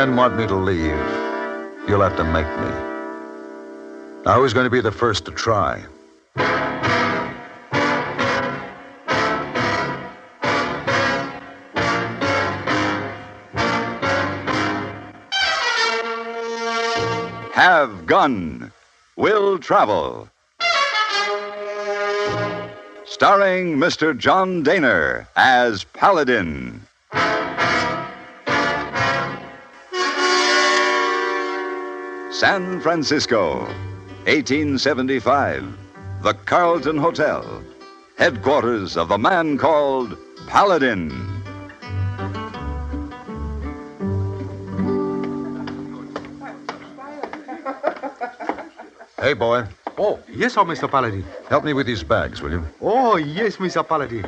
men want me to leave, you'll have to make me. Now, who's going to be the first to try? Have Gun, Will Travel. Starring Mr. John Daner as Paladin. San Francisco, 1875. The Carlton Hotel, headquarters of the man called Paladin. Hey, boy. Oh, yes, Mr. Paladin. Help me with these bags, will you? Oh, yes, Mr. Paladin.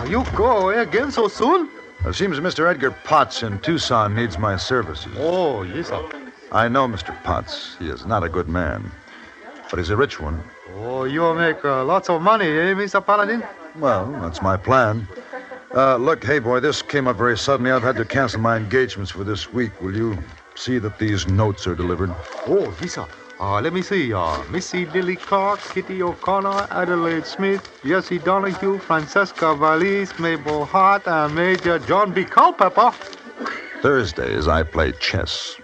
You go again so soon? It seems Mr. Edgar Potts in Tucson needs my services. Oh, yes, sir. I know Mr. Potts. He is not a good man, but he's a rich one. Oh, you make lots of money, eh, Mr. Paladin? Well, that's my plan. Look, hey, boy, this came up very suddenly. I've had to cancel my engagements for this week. Will you see that these notes are delivered? Oh, yes, sir. Let me see. Missy Lily Clark, Kitty O'Connor, Adelaide Smith, Jesse Donahue, Francesca Valise, Mabel Hart, and Major John B. Culpepper. Thursdays, I play chess.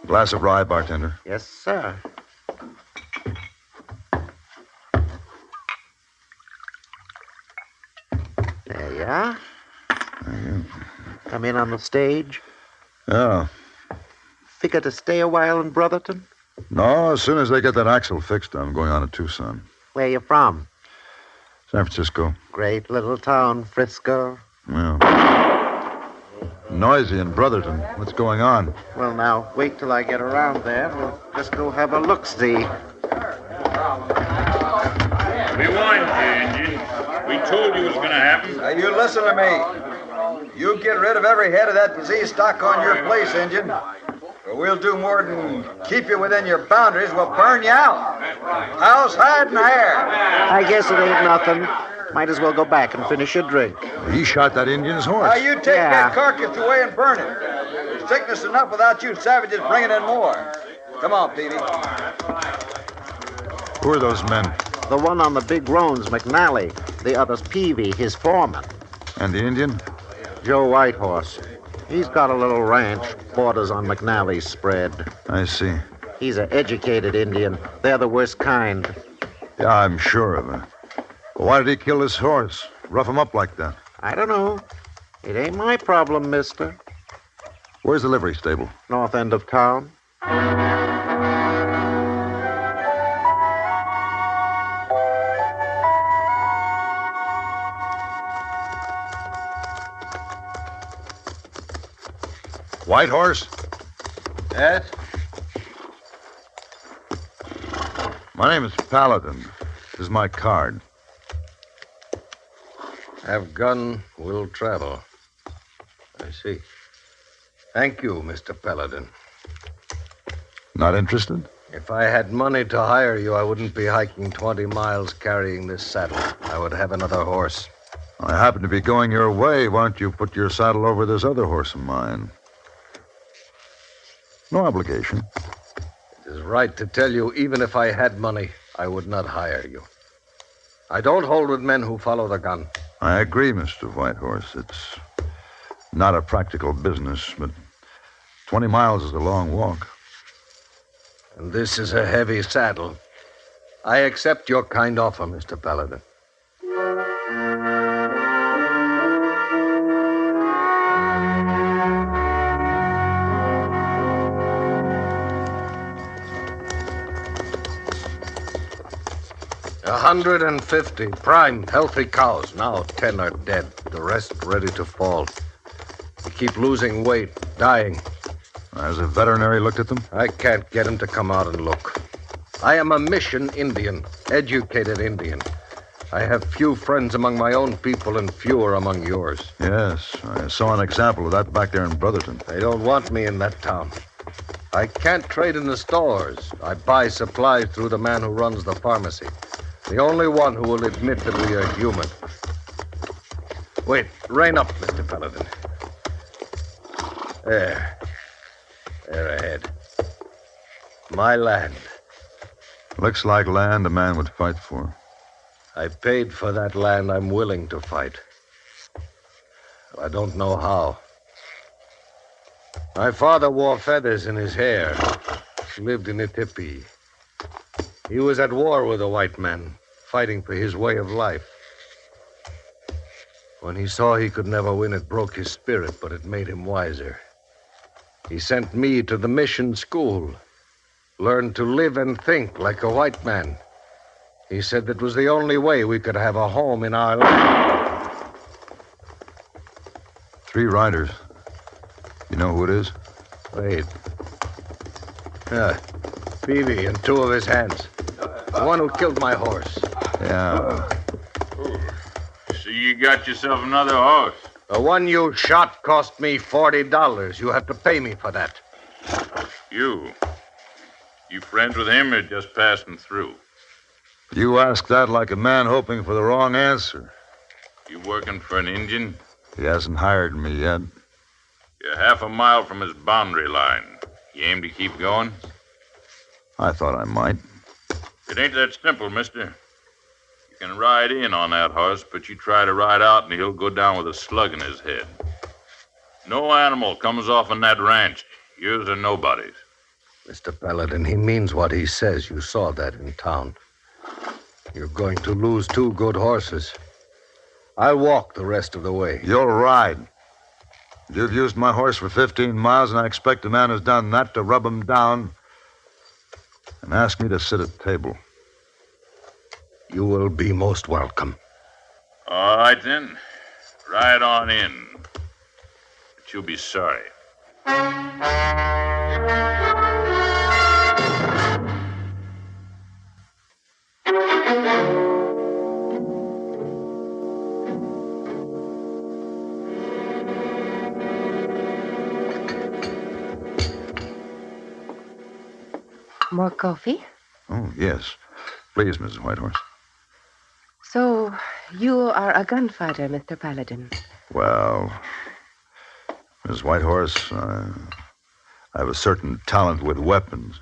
Glass of rye, bartender. Yes, sir. There you are. Come in on the stage. Yeah. Figure to stay a while in Brotherton? No, as soon as they get that axle fixed, I'm going on to Tucson. Where you from? San Francisco. Great little town, Frisco. Yeah. Noisy in Brotherton. What's going on? Well, now, wait till I get around there. We'll just go have a look-see. We warned you, Injun. We told you it was going to happen. Now, you listen to me. You get rid of every head of that disease stock on your place, Injun. Or we'll do more than keep you within your boundaries. We'll burn you out. House, hide, and hair. I guess it ain't nothing. Might as well go back and finish your drink. He shot that Indian's horse. Now, you take that carcass away and burn it. There's sickness enough without you savages bringing in more. Come on, Peavy. Who are those men? The one on the big roan's McNally. The other's Peavy, his foreman. And the Indian? Joe Whitehorse. He's got a little ranch, borders on McNally's spread. I see. He's an educated Indian. They're the worst kind. Yeah, I'm sure of it. But why did he kill his horse? Rough him up like that? I don't know. It ain't my problem, mister. Where's the livery stable? North end of town. Whitehorse? Yes? My name is Paladin. This is my card. Have gun, will travel. I see. Thank you, Mr. Paladin. Not interested? If I had money to hire you, I wouldn't be hiking 20 miles carrying this saddle. I would have another horse. I happen to be going your way. Why don't you put your saddle over this other horse of mine? No obligation. It is right to tell you, even if I had money, I would not hire you. I don't hold with men who follow the gun. I agree, Mr. Whitehorse. It's not a practical business, but 20 miles is a long walk. And this is a heavy saddle. I accept your kind offer, Mr. Paladin. $150 prime, healthy cows. Now 10 are dead. The rest ready to fall. They keep losing weight, dying. Has a veterinary looked at them? I can't get him to come out and look. I am a mission Indian, educated Indian. I have few friends among my own people and fewer among yours. Yes, I saw an example of that back there in Brotherton. They don't want me in that town. I can't trade in the stores. I buy supplies through the man who runs the pharmacy. The only one who will admit that we are human. Wait, rein up, Mr. Paladin. There. There ahead. My land. Looks like land a man would fight for. I paid for that land. I'm willing to fight. I don't know how. My father wore feathers in his hair. Lived in a teepee. He was at war with a white man, fighting for his way of life. When he saw he could never win, it broke his spirit, but it made him wiser. He sent me to the mission school. Learned to live and think like a white man. He said that was the only way we could have a home in our land. 3 riders. You know who it is? Wait. Peavy and 2 of his hands. The one who killed my horse. Yeah. So you got yourself another horse? The one you shot cost me $40. You have to pay me for that. You friends with him or just passing through? You ask that like a man hoping for the wrong answer. You working for an Indian? He hasn't hired me yet. You're half a mile from his boundary line. You aim to keep going? I thought I might. It ain't that simple, mister. You can ride in on that horse, but you try to ride out and he'll go down with a slug in his head. No animal comes off on that ranch, yours or nobody's. Mr. Paladin, he means what he says. You saw that in town. You're going to lose 2 good horses. I'll walk the rest of the way. You'll ride. You've used my horse for 15 miles, and I expect a man who's done that to rub him down and ask me to sit at table. You will be most welcome. All right, then. Ride on in. But you'll be sorry. More coffee? Oh, yes. Please, Mrs. Whitehorse. So, you are a gunfighter, Mr. Paladin. Well, Mrs. Whitehorse, I have a certain talent with weapons.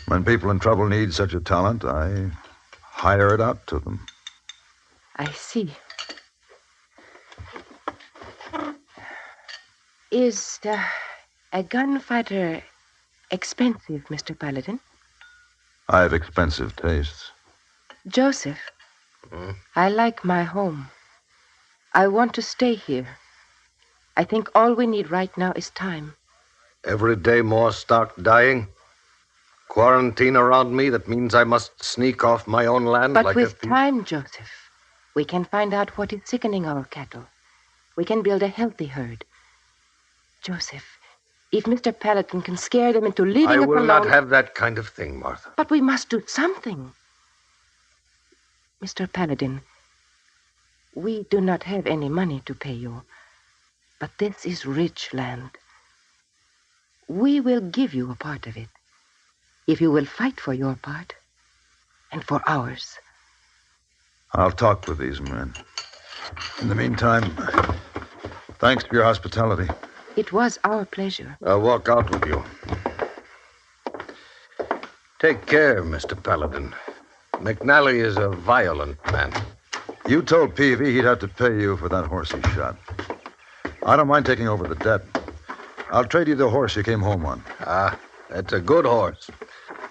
When people in trouble need such a talent, I hire it out to them. I see. Is a gunfighter expensive, Mr. Paladin? I have expensive tastes. Joseph, I like my home. I want to stay here. I think all we need right now is time. Every day more stock dying. Quarantine around me, that means I must sneak off my own land But like with time, Joseph, we can find out what is sickening our cattle. We can build a healthy herd. Joseph, if Mr. Paladin can scare them into leaving us alone... I will not have that kind of thing, Martha. But we must do something. Mr. Paladin, we do not have any money to pay you, but this is rich land. We will give you a part of it, if you will fight for your part and for ours. I'll talk with these men. In the meantime, thanks for your hospitality. It was our pleasure. I'll walk out with you. Take care, Mr. Paladin. McNally is a violent man. You told Peavy he'd have to pay you for that horse he shot. I don't mind taking over the debt. I'll trade you the horse you came home on. That's a good horse.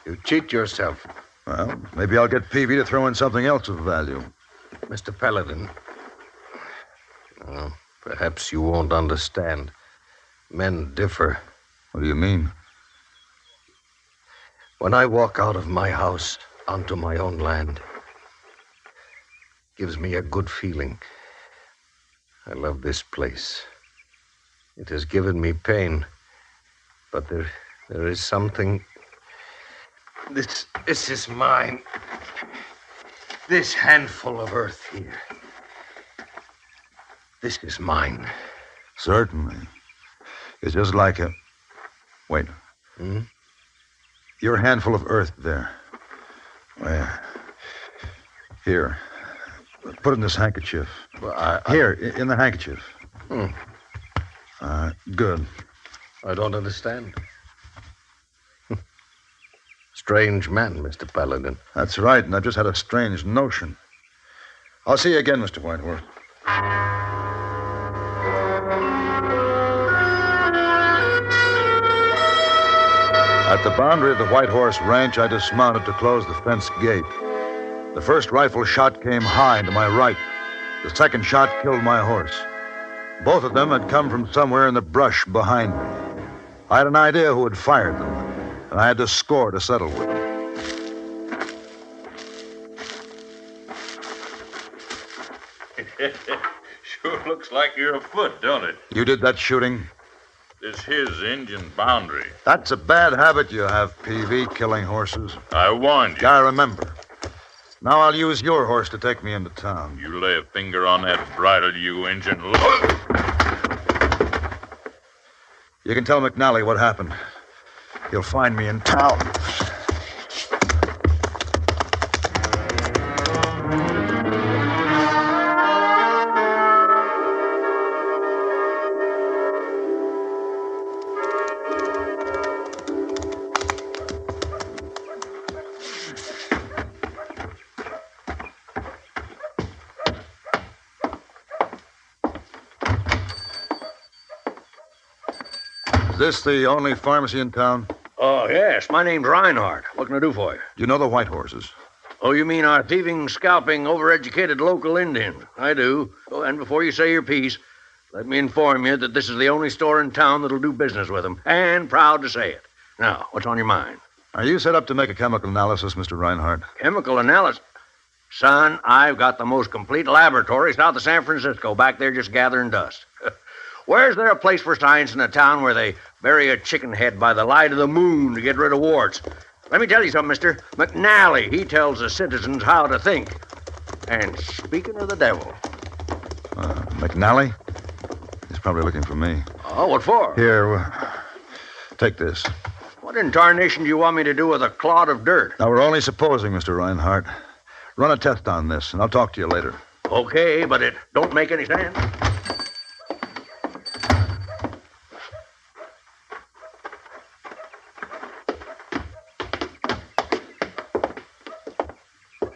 You cheat yourself. Well, maybe I'll get Peavy to throw in something else of value. Mr. Paladin, perhaps you won't understand. Men differ. What do you mean? When I walk out of my house onto my own land, it gives me a good feeling. I love this place. It has given me pain, but there is something. This is mine. This handful of earth here. This is mine. Certainly. It's just like a... Wait. Hmm? Your handful of earth there. Well, here. Put it in this handkerchief. Well, Here, in the handkerchief. Hmm. Good. I don't understand. Strange man, Mr. Paladin. That's right, and I've just had a strange notion. I'll see you again, Mr. Whitehorse. At the boundary of the Whitehorse Ranch, I dismounted to close the fence gate. The first rifle shot came high to my right. The second shot killed my horse. Both of them had come from somewhere in the brush behind me. I had an idea who had fired them, and I had to score to settle with them. Sure looks like you're afoot, don't it? You did that shooting? This his Indian boundary. That's a bad habit you have, PV, killing horses. I warned you. I remember. Now I'll use your horse to take me into town. You lay a finger on that bridle, you Injun. You can tell McNally what happened. He'll find me in town. Is this the only pharmacy in town? Oh, yes. My name's Reinhardt. What can I do for you? You know the White Horses? Oh, you mean our thieving, scalping, overeducated local Indians? I do. Oh, and before you say your piece, let me inform you that this is the only store in town that'll do business with them, and proud to say it. Now, what's on your mind? Are you set up to make a chemical analysis, Mr. Reinhardt? Chemical analysis? Son, I've got the most complete laboratory south of San Francisco, back there just gathering dust. Where's there a place for science in a town where they bury a chicken head by the light of the moon to get rid of warts? Let me tell you something, mister. McNally, he tells the citizens how to think. And speaking of the devil... McNally? He's probably looking for me. Oh, what for? Here, take this. What in tarnation do you want me to do with a clod of dirt? Now, we're only supposing, Mr. Reinhardt. Run a test on this, and I'll talk to you later. Okay, but it don't make any sense.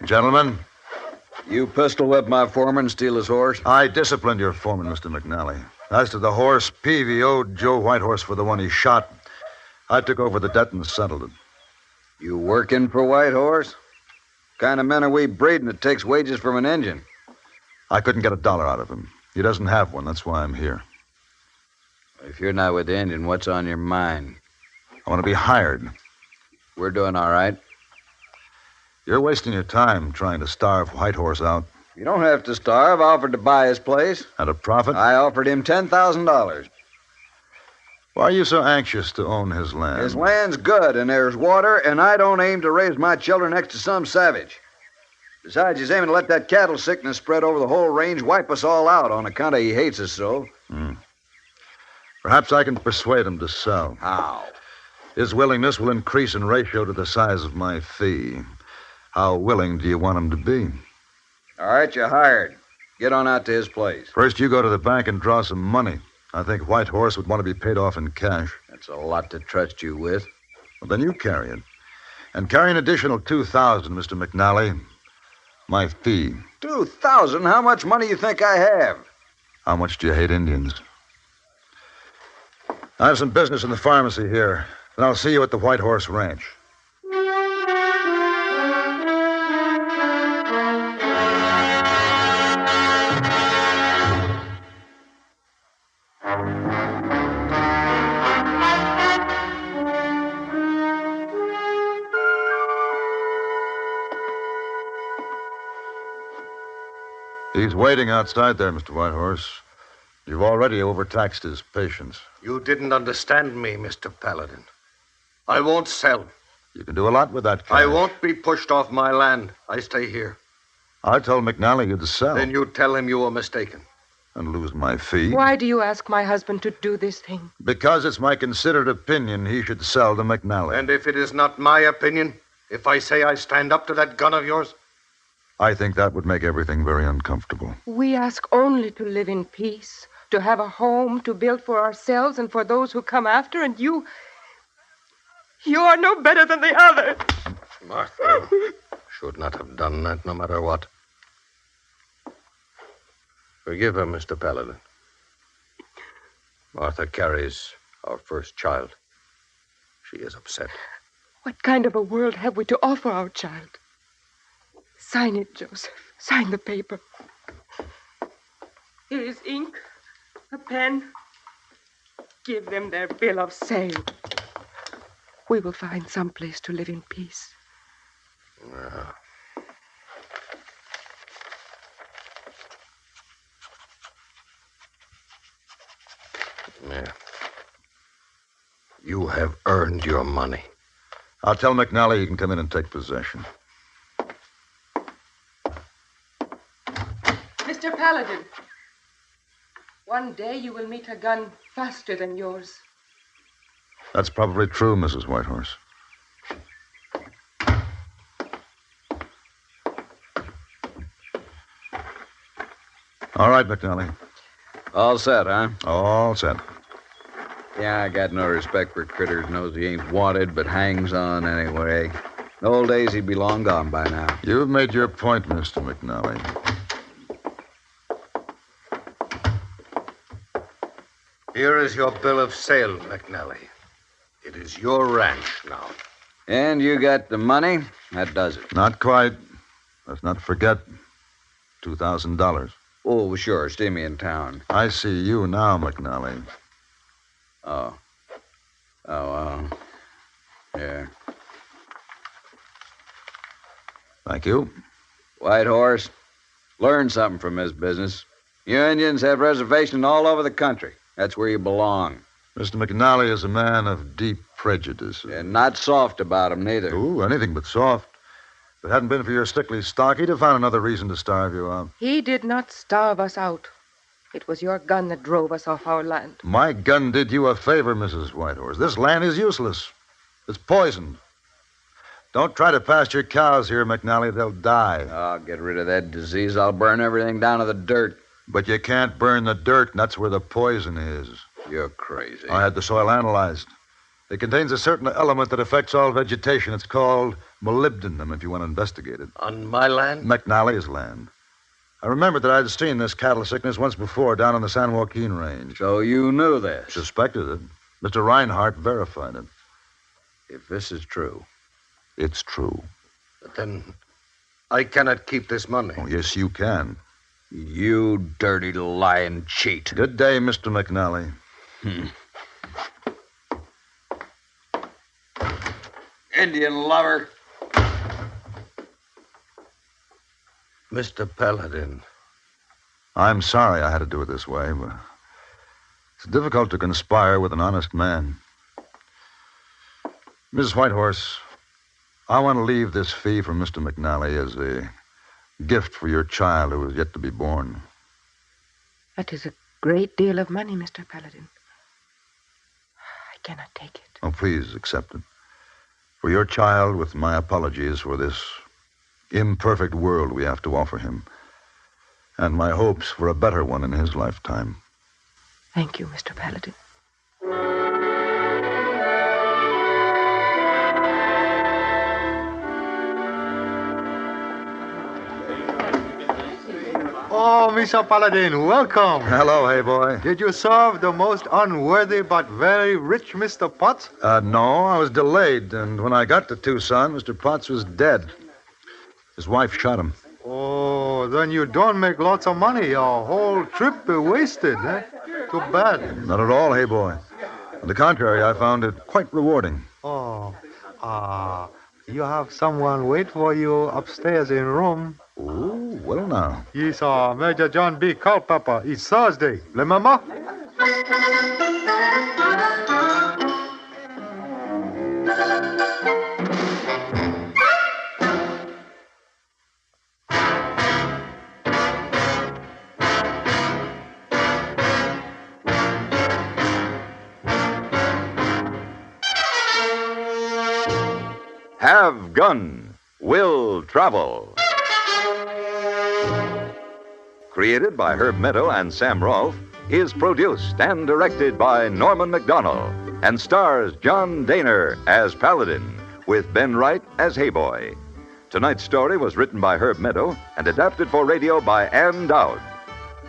Gentlemen, You pistol whip my foreman, steal his horse? I disciplined your foreman, Mr. McNally. As to the horse, Peavy owed Joe Whitehorse for the one he shot. I took over the debt and settled it. You working for Whitehorse? Kind of men are we breeding that takes wages from an engine? I couldn't get $1 out of him. He doesn't have one. That's why I'm here. If you're not with the engine, what's on your mind? I want to be hired. We're doing all right. You're wasting your time trying to starve Whitehorse out. You don't have to starve. I offered to buy his place. At a profit? I offered him $10,000. Why are you so anxious to own his land? His land's good, and there's water, and I don't aim to raise my children next to some savage. Besides, he's aiming to let that cattle sickness spread over the whole range, wipe us all out on account of he hates us so. Perhaps I can persuade him to sell. How? His willingness will increase in ratio to the size of my fee. How willing do you want him to be? All right, you're hired. Get on out to his place. First, you go to the bank and draw some money. I think Whitehorse would want to be paid off in cash. That's a lot to trust you with. Well, then you carry it. And carry an additional $2,000, Mr. McNally. My fee. $2,000? How much money you think I have? How much do you hate Indians? I have some business in the pharmacy here, and I'll see you at the Whitehorse Ranch. He's waiting outside there, Mr. Whitehorse. You've already overtaxed his patience. You didn't understand me, Mr. Paladin. I won't sell. You can do a lot with that cash. I won't be pushed off my land. I stay here. I told McNally you'd sell. Then you tell him you were mistaken. And lose my fee. Why do you ask my husband to do this thing? Because it's my considered opinion he should sell to McNally. And if it is not my opinion, if I say I stand up to that gun of yours? I think that would make everything very uncomfortable. We ask only to live in peace, to have a home to build for ourselves and for those who come after, and you are no better than the other. Martha should not have done that, no matter what. Forgive her, Mr. Paladin. Martha carries our first child. She is upset. What kind of a world have we to offer our child? Sign it, Joseph. Sign the paper. Here is ink, a pen. Give them their bill of sale. We will find some place to live in peace. Yeah. You have earned your money. I'll tell McNally he can come in and take possession. Mr. Paladin, one day you will meet a gun faster than yours. That's probably true, Mrs. Whitehorse. All right, McNally. All set, huh? All set. Yeah, I got no respect for critters. Knows he ain't wanted, but hangs on anyway. In the old days, he'd be long gone by now. You've made your point, Mr. McNally. Here is your bill of sale, McNally. It is your ranch now. And you got the money? That does it. Not quite. Let's not forget $2,000. Oh, sure. See me in town. I see you now, McNally. Oh. Yeah. Thank you. Whitehorse, learn something from this business. You Indians have reservations all over the country. That's where you belong. Mr. McNally is a man of deep prejudice. And not soft about 'em, neither. Ooh, anything but soft. If it hadn't been for your stickly stock, he'd have found another reason to starve you out. He did not starve us out. It was your gun that drove us off our land. My gun did you a favor, Mrs. Whitehorse. This land is useless. It's poisoned. Don't try to pasture cows here, McNally. They'll die. I'll get rid of that disease. I'll burn everything down to the dirt. But you can't burn the dirt, and that's where the poison is. You're crazy. I had the soil analyzed. It contains a certain element that affects all vegetation. It's called molybdenum, if you want to investigate it. On my land? McNally's land. I remembered that I'd seen this cattle sickness once before down on the San Joaquin Range. So you knew this? Suspected it. Mr. Reinhardt verified it. If this is true. It's true. But then I cannot keep this money. Oh, yes, you can. You dirty lying cheat. Good day, Mr. McNally. Indian lover. Mr. Paladin. I'm sorry I had to do it this way, but it's difficult to conspire with an honest man. Mrs. Whitehorse, I want to leave this fee from Mr. McNally as a gift for your child who is yet to be born. That is a great deal of money, Mr. Paladin. I cannot take it. Oh, please accept it. For your child, with my apologies for this imperfect world we have to offer him, and my hopes for a better one in his lifetime. Thank you, Mr. Paladin. Oh, Mr. Paladin, welcome. Hello, hey boy. Did you serve the most unworthy but very rich Mr. Potts? No, I was delayed, and when I got to Tucson, Mr. Potts was dead. His wife shot him. Oh, then you don't make lots of money. Your whole trip be wasted, eh? Too bad. Not at all, hey boy. On the contrary, I found it quite rewarding. Oh, you have someone wait for you upstairs in room. Oh, well now. Yes, Major John B. Culpepper. It's Thursday. Remember? Have Gun, Will Travel. Created by Herb Meadow and Sam Rolfe, is produced and directed by Norman McDonnell and stars John Daner as Paladin, with Ben Wright as Hayboy. Tonight's story was written by Herb Meadow and adapted for radio by Ann Dowd.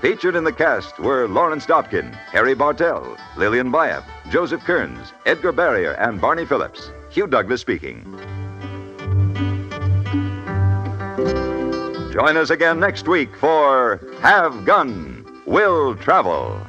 Featured in the cast were Lawrence Dobkin, Harry Bartell, Lillian Byatt, Joseph Kearns, Edgar Barrier, and Barney Phillips. Hugh Douglas speaking. Join us again next week for Have Gun, Will Travel.